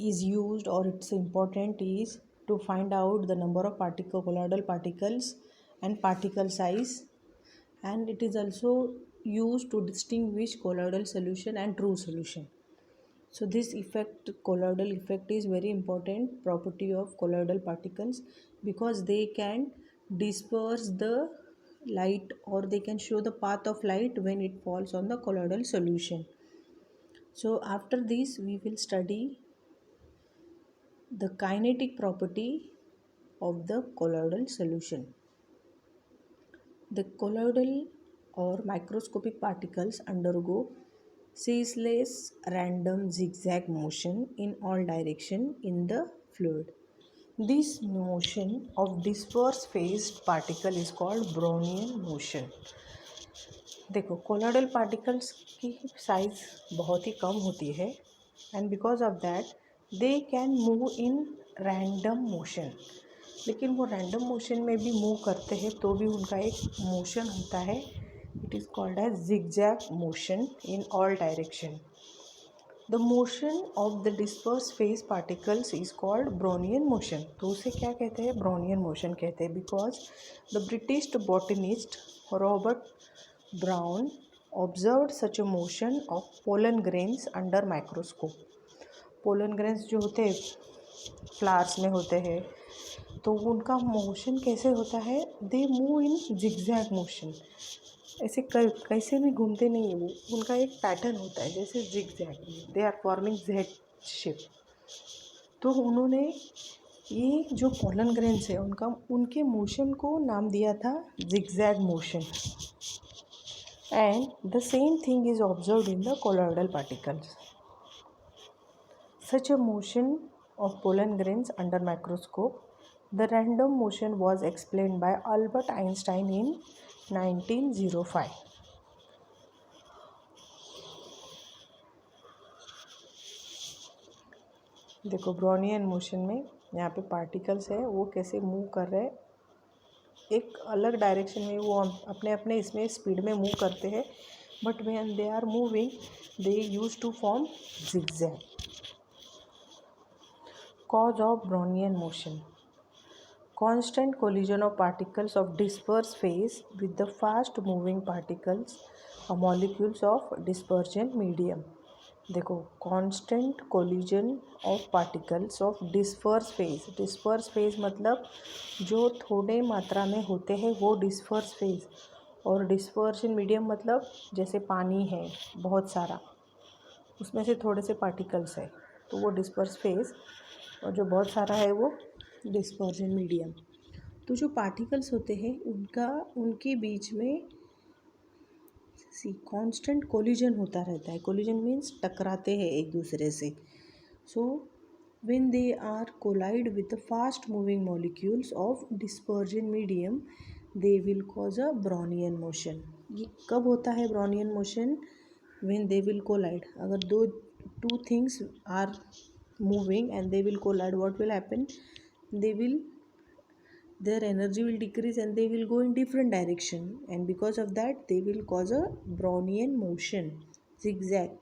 is used, or it's important, is to find out the number of colloidal particles and particle size, and it is also used to distinguish colloidal solution and true solution. So this effect, colloidal effect, is very important property of colloidal particles, because they can disperse the light, or they can show the path of light when it falls on the colloidal solution. So after this we will study the kinetic property of the colloidal solution. The colloidal or microscopic particles undergo ceaseless random zigzag motion in all direction in the fluid. This motion of disperse phased particle is called Brownian motion. देखो, colloidal particles की size बहुत ही कम होती है, and because of that they can move in random motion. लेकिन वो random motion में भी move करते हैं तो भी उनका एक मोशन होता है. It is called as zigzag motion in all direction. The motion of the disperse phase particles is called Brownian motion. तो उसे क्या कहते हैं? ब्राउनियन मोशन कहते हैं, because the British botanist Robert Brown observed such a motion of pollen grains under microscope. Pollen grains जो होते हैं फ्लावर्स में होते हैं, तो उनका मोशन कैसे होता है? They move in zigzag motion. ऐसे कैसे भी घूमते नहीं है वो, उनका एक पैटर्न होता है जैसे zigzag. They are forming Z shape. तो उन्होंने ये जो पोलन ग्रेन्स है उनके मोशन को नाम दिया था zigzag motion. And the same thing is observed in the colloidal particles. Such a motion of pollen grains under microscope, the random motion was explained by Albert Einstein in 1905. देखो, Brownian motion में यहाँ पे particles है, वो कैसे move कर रहे हैं. एक अलग डायरेक्शन में वो अपने अपने इसमें स्पीड में मूव करते हैं, but when they are moving they use to form zigzag. Cause of Brownian motion: constant collision of particles of disperse phase with the fast moving particles or molecules of dispersion medium. देखो, constant collision of particles of disperse phase. Disperse phase मतलब जो थोड़े मात्रा में होते हैं वो disperse phase, और डिस्पर्शन मीडियम मतलब जैसे पानी है बहुत सारा, उसमें से थोड़े से पार्टिकल्स है तो वो डिस्पर्स फेज, और जो बहुत सारा है वो डिस्पर्शन मीडियम. तो जो पार्टिकल्स होते हैं उनके बीच में कांस्टेंट कोलिजन होता रहता है. कोलिजन मीन्स टकराते हैं एक दूसरे से. So when they are collide with the fast moving molecules of dispersion medium they will cause a Brownian motion. ये कब होता है Brownian motion? When they will collide. अगर two things are moving and they will collide, what will happen? Their energy will decrease and they will go in different direction, and because of that they will cause a Brownian motion, zigzag.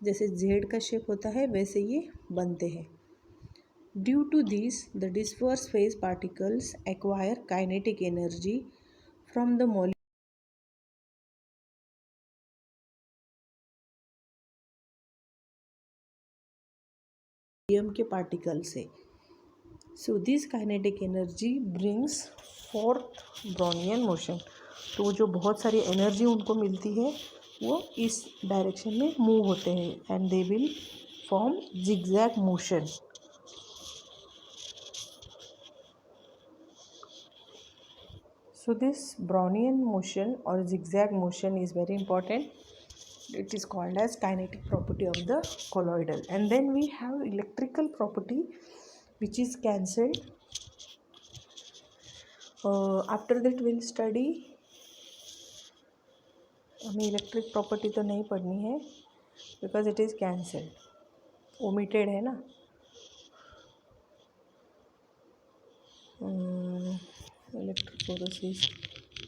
जैसे Z का shape होता है वैसे ये बनते हैं. Due to this the disperse phase particles acquire kinetic energy from the molecule के particle से. So this kinetic energy brings forth Brownian motion. तो जो बहुत सारी एनर्जी उनको मिलती है वो इस डायरेक्शन में मूव होते हैं, and they will form zigzag motion. So this Brownian motion और zigzag motion is very important. It is called as kinetic property of the colloidal. And then we have electrical property which is cancelled. After that we'll study, हमें electric property तो नहीं पढ़नी है because it is cancelled, omitted है ना. Electrophoresis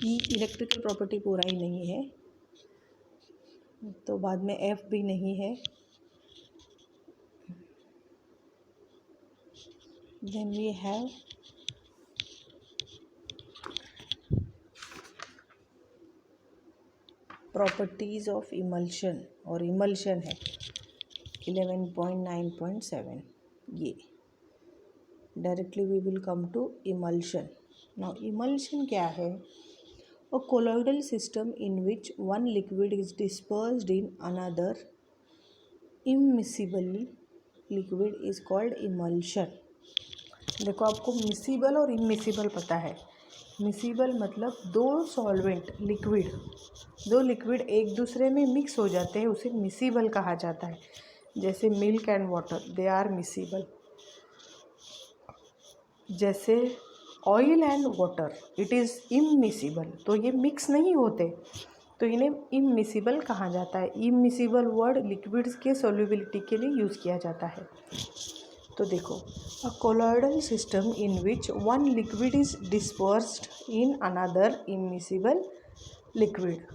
electrical property पूरा ही नहीं है, तो बाद में एफ भी नहीं है. then we have properties of emulsion और emulsion है 11.9.7 ये directly we will come to emulsion. Now emulsion क्या है? A colloidal system in which one liquid is dispersed in another immiscible liquid is called emulsion. देखो आपको miscible और immiscible पता है. मिसिबल मतलब दो सॉल्वेंट लिक्विड, दो लिक्विड एक दूसरे में मिक्स हो जाते हैं, उसे मिसिबल कहा जाता है. जैसे milk and water, they are miscible. जैसे oil and water, it is immiscible. तो ये मिक्स नहीं होते, तो इन्हें इमिसिबल कहा जाता है. इमिसिबल वर्ड लिक्विड्स के सॉल्युबिलिटी के लिए यूज़ किया जाता है. तो देखो, a colloidal system in which one liquid is dispersed in another immiscible liquid.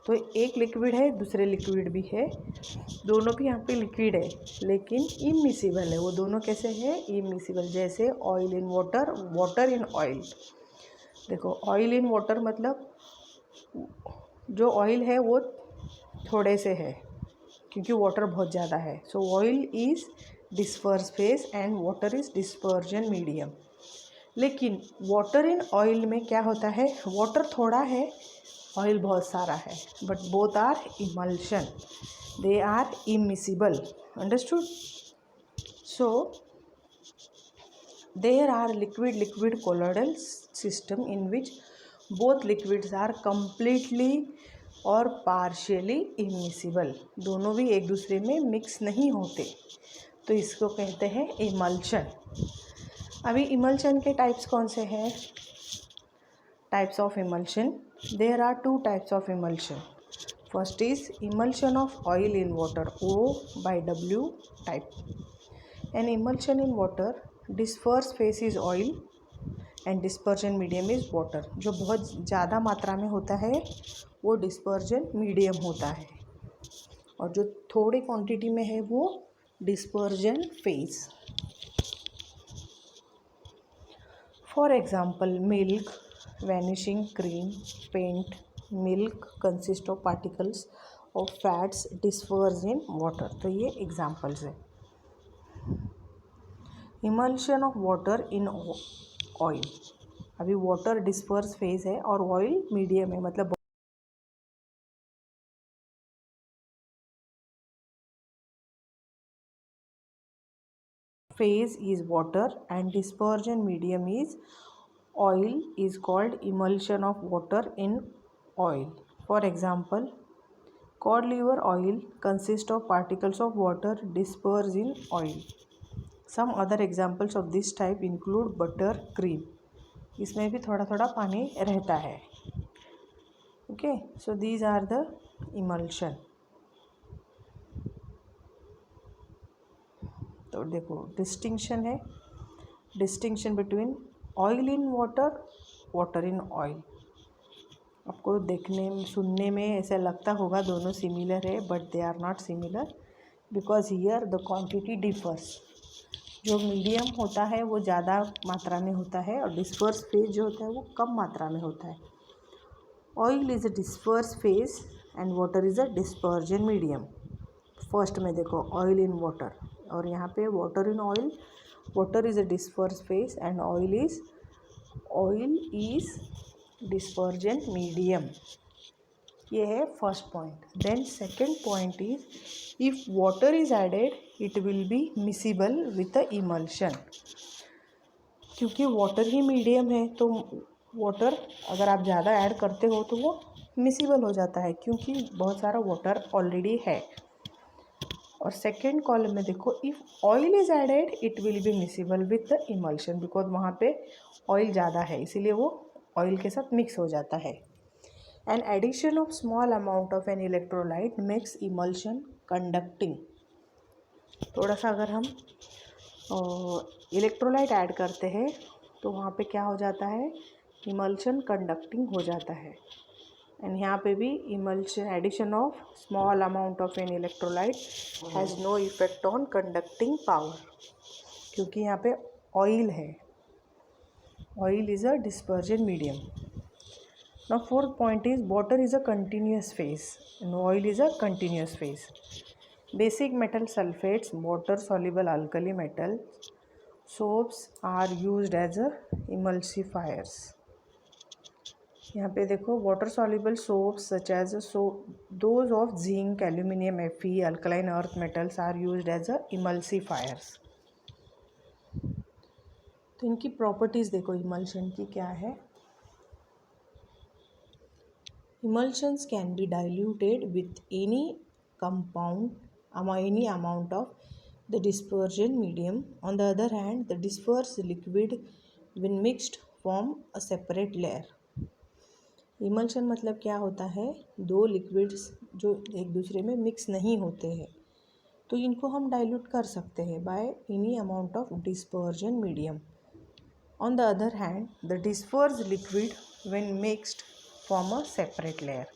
तो एक लिक्विड है, दूसरे लिक्विड भी है, दोनों भी यहाँ पे लिक्विड है लेकिन इमिसिबल है. वो दोनों कैसे हैं? इमिसिबल. जैसे oil in water, water in oil. देखो ऑयल इन वाटर मतलब जो ऑयल है वो थोड़े से है क्योंकि वाटर बहुत ज़्यादा है. सो oil is disperse phase and water is dispersion medium. लेकिन वाटर इन ऑयल में क्या होता है? वाटर थोड़ा है, ऑयल बहुत सारा है, but both are emulsion, they are immiscible. Understood? So there are liquid colloidal system in which both liquids are completely और पार्शियली इमिसिबल. दोनों भी एक दूसरे में मिक्स नहीं होते, तो इसको कहते हैं इमल्शन. अभी इमल्शन के टाइप्स कौन से हैं? Types of emulsion, there are two types of emulsion. First is emulsion of oil in water, O/W type. An emulsion in water, disperse phase is oil and dispersion medium is water. जो बहुत ज़्यादा मात्रा में होता है वो dispersion medium होता है, और जो थोड़ी क्वांटिटी में है वो dispersion phase. For example milk, vanishing cream, paint. Milk consist of particles of fats disperse in water. तो ये एग्जांपल्स है. Emulsion of water in oil. अभी वाटर डिस्पर्स फेज है और ऑयल मीडियम है, मतलब phase is water and dispersion medium is oil is called emulsion of water in oil. For example, cod liver oil consists of particles of water dispersed in oil. Some other examples of this type include butter, cream. इसमें भी थोड़ा थोड़ा पानी रहता है. Okay, so these are the emulsion. तो देखो distinction है, distinction between oil in water, water in oil. आपको देखने में, सुनने में ऐसा लगता होगा दोनों सिमिलर है, but they are not similar because here the quantity differs. जो मीडियम होता है वो ज़्यादा मात्रा में होता है और डिस्पर्स फेज जो होता है वो कम मात्रा में होता है. Oil is a disperse phase and water is a dispersion medium. First में देखो ऑयल इन वाटर, और यहाँ पे water in oil. Water is a disperse phase and oil is dispersion medium. ये है first point. Then second point is if water is added it will be miscible with the emulsion. क्योंकि water ही medium है तो water अगर आप ज़्यादा add करते हो तो वो मिसिबल हो जाता है क्योंकि बहुत सारा वाटर ऑलरेडी है. और सेकेंड कॉलम में देखो if oil is added it will be miscible with the emulsion, because वहाँ पे ऑयल ज़्यादा है इसीलिए वो ऑयल के साथ मिक्स हो जाता है. An addition of small amount of an electrolyte makes emulsion conducting. थोड़ा सा अगर हम इलेक्ट्रोलाइट ऐड करते हैं तो वहाँ पे क्या हो जाता है? इमल्शन कंडक्टिंग हो जाता है. एंड यहाँ पे भी emulsion, addition of small amount of an electrolyte has no effect on conducting power, क्योंकि यहाँ पे ऑयल है. Oil is a dispersion medium. Now fourth point is water is a continuous phase and oil is a continuous phase. Basic metal sulfates, water soluble alkali metals, soaps are used as a emulsifiers. यहाँ पे देखो water soluble soaps such as those of zinc, aluminium, Fe, alkaline earth metals are used as a emulsifiers. तो इनकी properties देखो emulsion की क्या है. Emulsions can be diluted with any compound, any amount of the dispersion medium. On the other hand, the dispersed liquid when mixed form a separate layer. Emulsion मतलब क्या होता है, दो लिक्विड्स जो एक दूसरे में मिक्स नहीं होते हैं तो इनको हम डाइल्यूट कर सकते हैं by any amount of dispersion medium. On the other hand the dispersed liquid when mixed form a separate layer.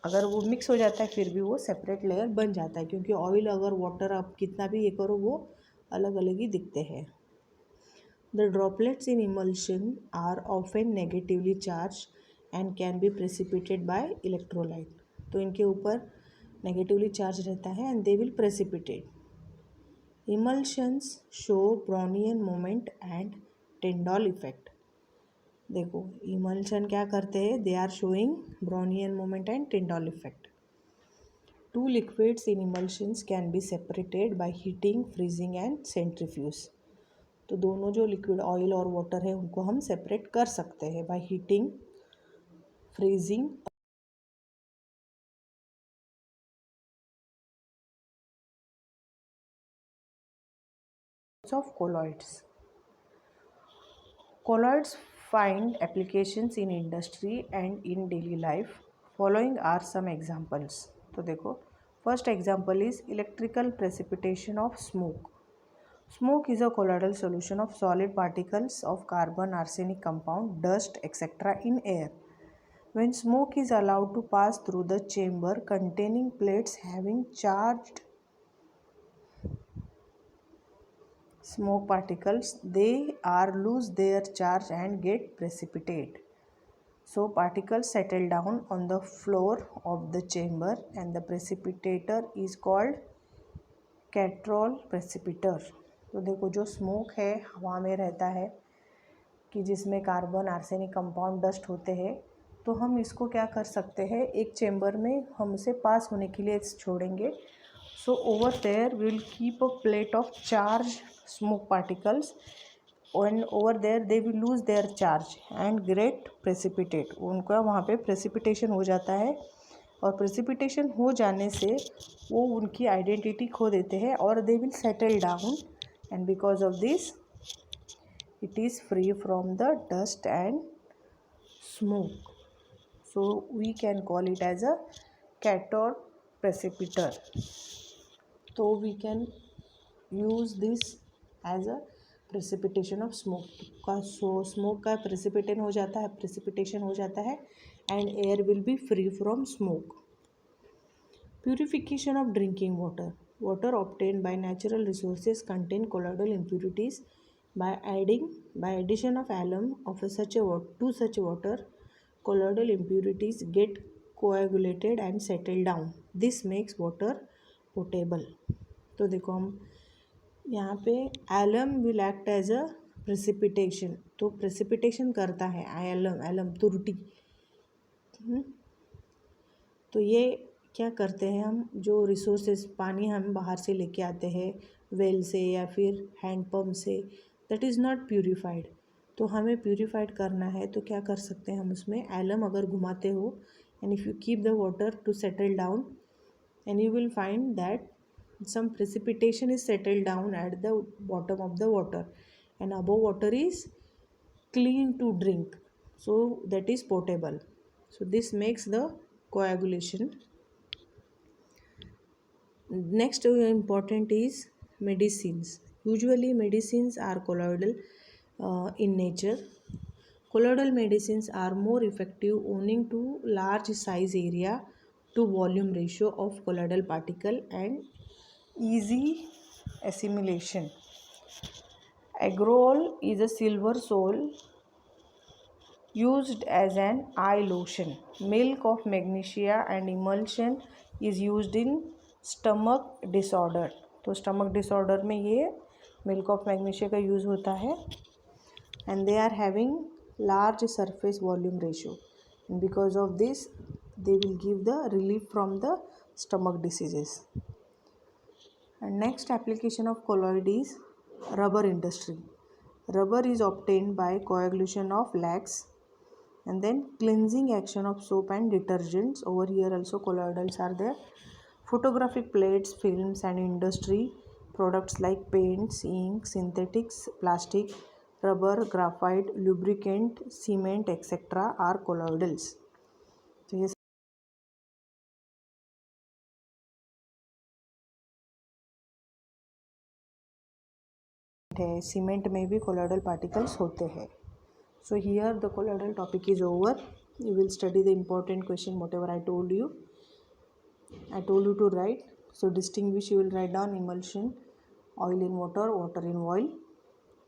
अगर वो मिक्स हो जाता है फिर भी वो सेपरेट लेयर बन जाता है क्योंकि ऑयल अगर वाटर आप कितना भी ये करो वो अलग अलग ही दिखते हैं. The droplets in emulsion are often negatively charge and can be precipitated by electrolyte. तो इनके ऊपर नेगेटिवली चार्ज रहता है and they will precipitate. Emulsions show Brownian movement and Tyndall effect. देखो इमल्शन क्या करते हैं, they are showing Brownian movement and Tyndall effect. Two liquids in emulsions can be separated by heating, freezing and centrifuge. तो दोनों जो liquid oil और water है उनको हम सेपरेट कर सकते हैं bye heating, freezing. Of colloids. Colloids find applications in industry and in daily life. Following are some examples. तो देखो first example is electrical precipitation of smoke. Smoke is a colloidal solution of solid particles of carbon, arsenic compound, dust, etc. in air. When smoke is allowed to pass through the chamber containing plates having charged smoke particles, they are lose their charge and get precipitate. So particles settle down on the floor of the chamber and the precipitator is called कैट्रोल प्रेसिपिटर. तो देखो जो smoke है हवा में रहता है कि जिसमें कार्बन, आर्सेनिक कंपाउंड, डस्ट होते हैं तो हम इसको क्या कर सकते हैं, एक चेम्बर में हम उसे पास होने के लिए छोड़ेंगे. So over there we will keep a plate of charged smoke particles and over there they will lose their charge and get precipitate. उनका वहाँ पे precipitation हो जाता है और precipitation हो जाने से वो उनकी आइडेंटिटी खो देते हैं और they will settle down and because of this it is free from the dust and smoke. So we can call it as a cathode precipitator. तो we can use this as a precipitation of smoke का. सो smoke का precipitation हो जाता है and air will be free from smoke. Purification of drinking water. Water obtained by natural resources contain colloidal impurities. by addition of alum of such water colloidal impurities get coagulated and settle down. This makes water potable. तो देखो हम यहाँ पे alum will act as a precipitation. तो precipitation करता है alum तुरटी. तो ये क्या करते हैं, हम जो रिसोर्सेज पानी हम बाहर से लेके आते हैं वेल से या फिर हैंड पम्प से, दैट इज़ नॉट प्यूरिफाइड. तो हमें प्यूरिफाइड करना है तो क्या कर सकते हैं हम उसमें एलम अगर घुमाते हो and if you keep the water to settle down and you will find that some precipitation is settled down at the bottom of the water and above water is clean to drink, so that is potable. So this makes the coagulation. Next important is medicines. Usually medicines are colloidal in nature. Colloidal medicines are more effective owing to large size area to volume ratio of colloidal particle and easy assimilation. Agrol is a silver sole used as an eye lotion. Milk of magnesia and emulsion is used in stomach disorder. तो stomach disorder में ये milk of magnesia का use होता है. And they are having large surface volume ratio, and because of this they will give the relief from the stomach diseases. And next application of colloid is rubber industry. Rubber is obtained by coagulation of lax, and then cleansing action of soap and detergents. Over here also colloidals are there. Photographic plates, films, and industry products like paints, ink, synthetics, plastic, rubber, graphite, lubricant, cement, etc. are colloidals. तो ये है, cement में भी colloidal particles होते हैं. So here the colloidal topic is over. You will study the important question whatever I told you. I told you to write. So distinguish, you will write down emulsion, oil in water, water in oil.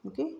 Okay.